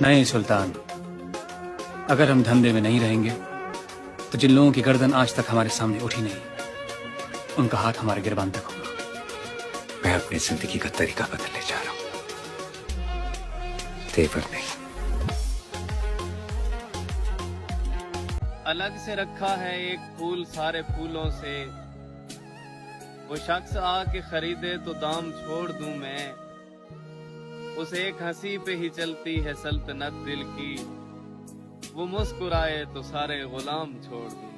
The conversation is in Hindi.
नहीं सुल्तान, अगर हम धंधे में नहीं रहेंगे तो जिन लोगों की गर्दन आज तक हमारे सामने उठी नहीं, उनका हाथ हमारे गिरबान तक होगा। मैं अपनी जिंदगी का तरीका बदलने जा रहा हूं, तेवर नहीं। अलग से रखा है एक फूल सारे फूलों से, वो शख्स आके खरीदे तो दाम छोड़ दूं मैं। उस एक हंसी पे ही चलती है सल्तनत दिल की, वो मुस्कुराए तो सारे गुलाम छोड़ दूं।